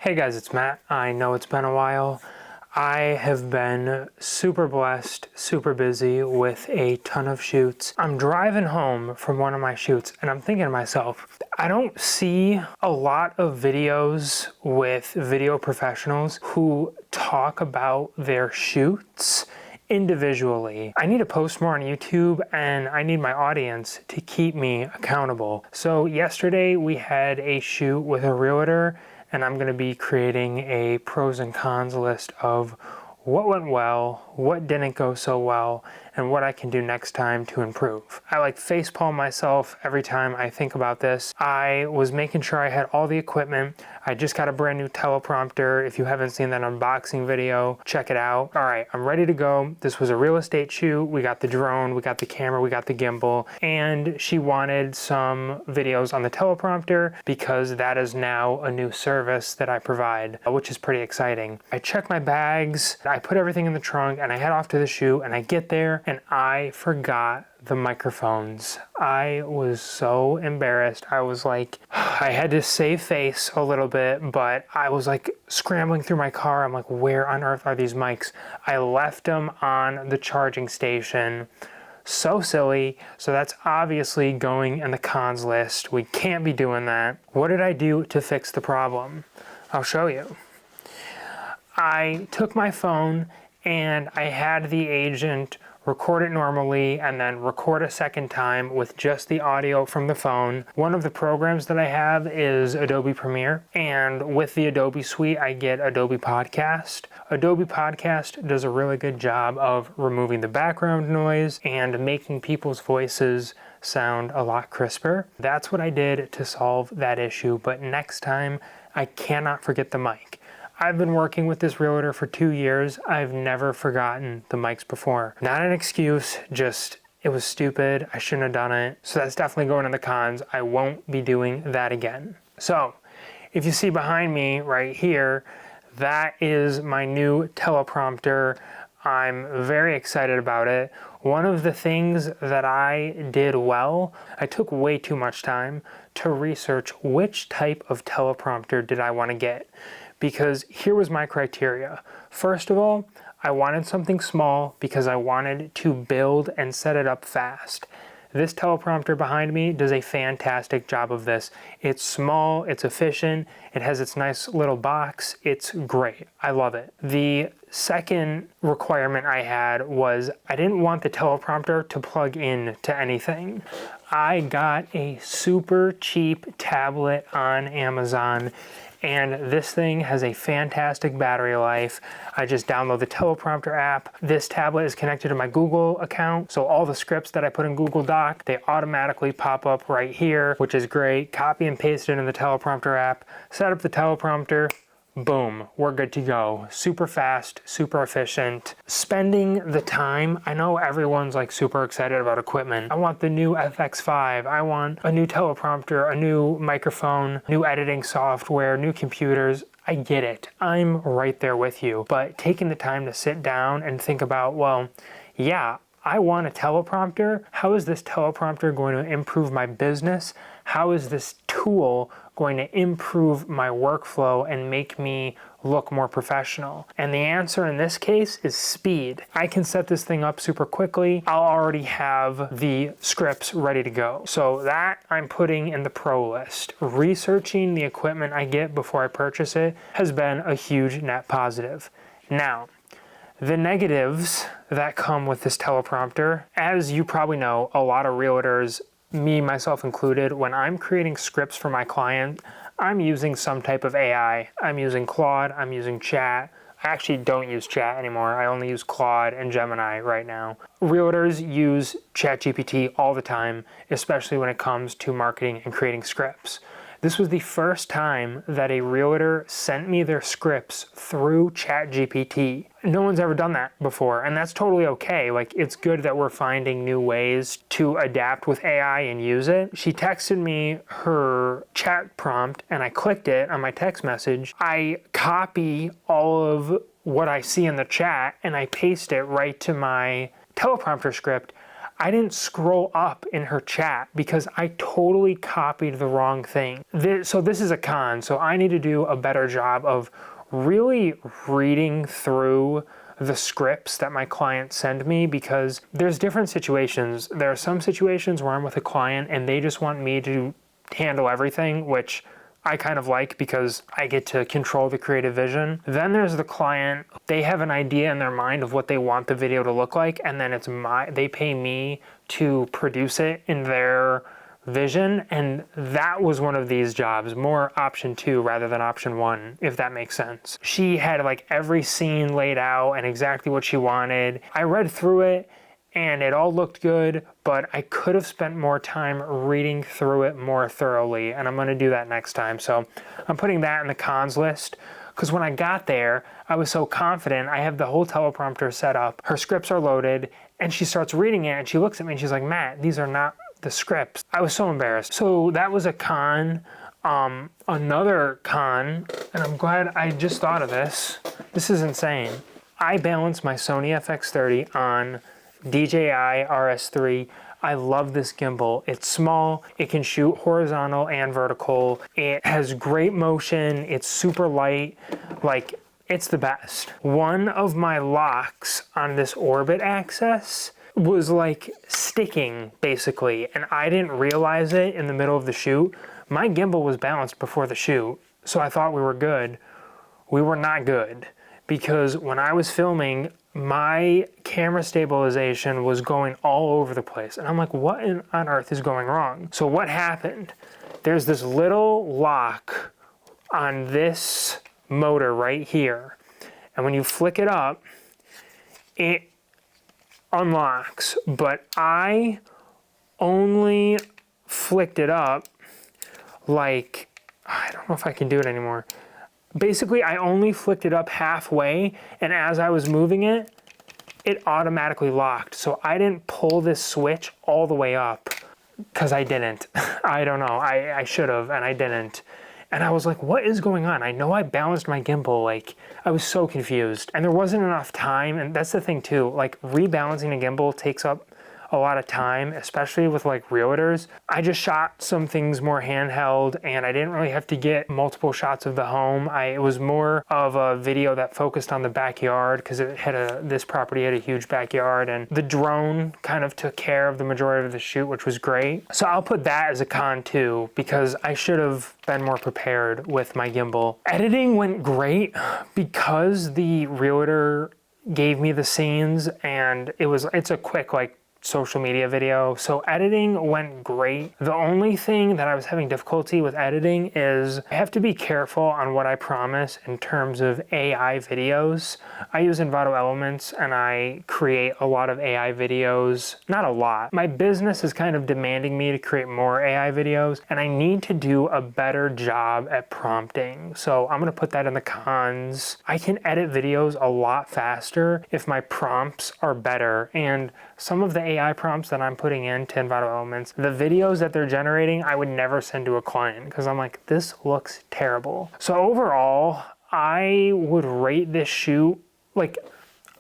Hey guys, it's Matt. I know it's been a while. I have been super blessed, super busy with a ton of shoots. I'm driving home from one of my shoots and I'm thinking to myself, I don't see a lot of videos with video professionals who talk about their shoots individually. I need to post more on YouTube and I need my audience to keep me accountable. So yesterday we had a shoot with a realtor and I'm going to be creating a pros and cons list of what went well, what didn't go so well, and what I can do next time to improve. I facepalm myself every time I think about this. I was making sure I had all the equipment. I just got a brand new teleprompter. If you haven't seen that unboxing video, check it out. All right, I'm ready to go. This was a real estate shoot. We got the drone, we got the camera, we got the gimbal, and she wanted some videos on the teleprompter because that is now a new service that I provide, which is pretty exciting. I check my bags, I put everything in the trunk, and I head off to the shoot, and I get there, and I forgot the microphones. I was so embarrassed. I was like, I had to save face a little bit, but I was like scrambling through my car. I'm like, where on earth are these mics? I left them on the charging station. So silly. So that's obviously going in the cons list. We can't be doing that. What did I do to fix the problem? I'll show you. I took my phone and I had the agent record it normally and then record a second time with just the audio from the phone. One of the programs that I have is Adobe Premiere, and with the Adobe suite I get Adobe Podcast. Adobe Podcast does a really good job of removing the background noise and making people's voices sound a lot crisper. That's what I did to solve that issue, but next time I cannot forget the mic. I've been working with this realtor for 2 years. I've never forgotten the mics before. Not an excuse, just it was stupid. I shouldn't have done it. So that's definitely going in the cons. I won't be doing that again. So if you see behind me right here, that is my new teleprompter. I'm very excited about it. One of the things that I did well, I took way too much time to research which type of teleprompter did I want to get. Because here was my criteria. First of all, I wanted something small because I wanted to build and set it up fast. This teleprompter behind me does a fantastic job of this. It's small, it's efficient, it has its nice little box, it's great. I love it. The second requirement I had was I didn't want the teleprompter to plug in to anything. I got a super cheap tablet on Amazon, and this thing has a fantastic battery life. I just download the teleprompter app. This tablet is connected to my Google account, so all the scripts that I put in Google Doc, they automatically pop up right here, which is great. Copy and paste it in the teleprompter app, set up the teleprompter, boom, we're good to go. Super fast, super efficient. Spending the time, I know everyone's super excited about equipment. I want the new FX5, I want a new teleprompter, a new microphone, new editing software, new computers. I get it. I'm right there with you. But taking the time to sit down and think about, well, yeah, I want a teleprompter. How is this teleprompter going to improve my business? How is this tool going to improve my workflow and make me look more professional? And the answer in this case is speed. I can set this thing up super quickly. I'll already have the scripts ready to go. So that I'm putting in the pro list. Researching the equipment I get before I purchase it has been a huge net positive. Now, the negatives that come with this teleprompter, as you probably know, a lot of realtors, me, myself included, when I'm creating scripts for my client, I'm using some type of AI. I'm using Claude, I'm using Chat. I actually don't use Chat anymore. I only use Claude and Gemini right now. Realtors use ChatGPT all the time, especially when it comes to marketing and creating scripts. This was the first time that a realtor sent me their scripts through ChatGPT. No one's ever done that before, and that's totally okay. It's good that we're finding new ways to adapt with AI and use it. She texted me her chat prompt, and I clicked it on my text message. I copy all of what I see in the chat, and I paste it right to my teleprompter script. I didn't scroll up in her chat because I totally copied the wrong thing. So this is a con. So I need to do a better job of really reading through the scripts that my clients send me, because there's different situations. There are some situations where I'm with a client and they just want me to handle everything, which I kind of like because I get to control the creative vision. Then there's the client, they have an idea in their mind of what they want the video to look like, and then they pay me to produce it in their vision, and that was one of these jobs, more option 2 rather than option 1, if that makes sense. She had like every scene laid out and exactly what she wanted. I read through it and it all looked good, but I could have spent more time reading through it more thoroughly, and I'm gonna do that next time. So I'm putting that in the cons list, because when I got there, I was so confident. I have the whole teleprompter set up, her scripts are loaded, and she starts reading it and she looks at me and she's like, Matt, these are not the scripts. I was so embarrassed. So that was a con. Another con, and I'm glad I just thought of this. This is insane. I balance my Sony FX30 on DJI RS3. I love this gimbal. It's small, it can shoot horizontal and vertical. It has great motion, it's super light, like it's the best. One of my locks on this orbit axis was like sticking basically, and I didn't realize it in the middle of the shoot. My gimbal was balanced before the shoot, so I thought we were good. We were not good, because when I was filming, my camera stabilization was going all over the place. And I'm like, what on earth is going wrong? So what happened? There's this little lock on this motor right here. And when you flick it up, it unlocks. But I only flicked it up like, I don't know if I can do it anymore. Basically, I only flicked it up halfway, and as I was moving it, it automatically locked. So I didn't pull this switch all the way up, because I didn't. I don't know, I should have, and I didn't. And I was like, what is going on? I know I balanced my gimbal, like, I was so confused. And there wasn't enough time, and that's the thing too, like, rebalancing a gimbal takes up a lot of time, especially with like realtors. I just shot some things more handheld, and I didn't really have to get multiple shots of the home. It was more of a video that focused on the backyard, because it had this property had a huge backyard, and the drone kind of took care of the majority of the shoot, which was great. So I'll put that as a con too, because I should have been more prepared with my gimbal. Editing went great because the realtor gave me the scenes, and it's a quick like social media video. So editing went great. The only thing that I was having difficulty with editing is I have to be careful on what I promise in terms of AI videos. I use Envato Elements and I create a lot of AI videos. Not a lot. My business is kind of demanding me to create more AI videos, and I need to do a better job at prompting. So I'm gonna put that in the cons. I can edit videos a lot faster if my prompts are better, and some of the AI prompts that I'm putting into Envato Elements, the videos that they're generating, I would never send to a client, because I'm like, this looks terrible. So overall, I would rate this shoot, like,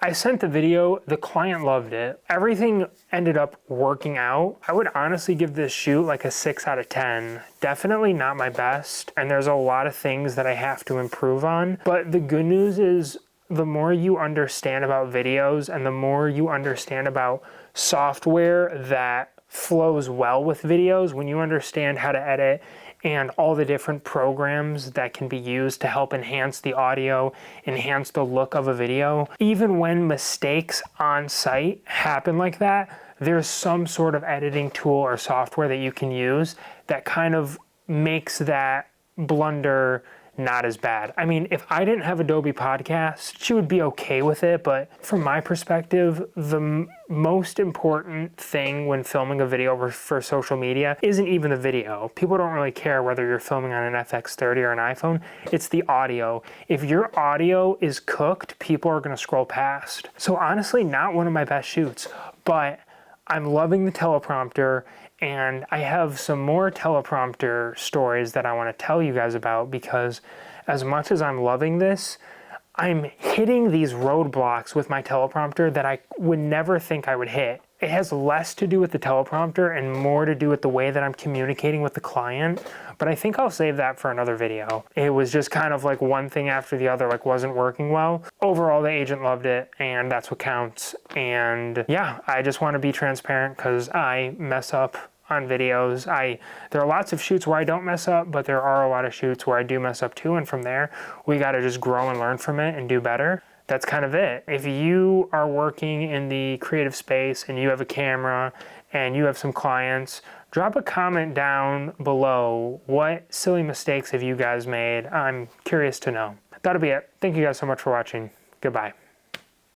I sent the video, the client loved it. Everything ended up working out. I would honestly give this shoot like a 6 out of 10. Definitely not my best, and there's a lot of things that I have to improve on. But the good news is, the more you understand about videos and the more you understand about software that flows well with videos, when you understand how to edit and all the different programs that can be used to help enhance the audio, enhance the look of a video, even when mistakes on site happen like that, there's some sort of editing tool or software that you can use that kind of makes that blunder not as bad. I mean, if I didn't have Adobe Podcast, she would be okay with it, but from my perspective, the most important thing when filming a video for social media isn't even the video. People don't really care whether you're filming on an FX30 or an iPhone, it's the audio. If your audio is cooked, people are gonna scroll past. So honestly, not one of my best shoots, but I'm loving the teleprompter, and I have some more teleprompter stories that I want to tell you guys about, because as much as I'm loving this, I'm hitting these roadblocks with my teleprompter that I would never think I would hit. it has less to do with the teleprompter and more to do with the way that I'm communicating with the client, but I think I'll save that for another video. It was just kind of like one thing after the other, like wasn't working well. Overall, the agent loved it, and that's what counts. And yeah, I just want to be transparent because I mess up on videos. There are lots of shoots where I don't mess up, but there are a lot of shoots where I do mess up too, and from there, we got to just grow and learn from it and do better. That's kind of it. If you are working in the creative space and you have a camera and you have some clients, drop a comment down below. What silly mistakes have you guys made? I'm curious to know. That'll be it. Thank you guys so much for watching. Goodbye.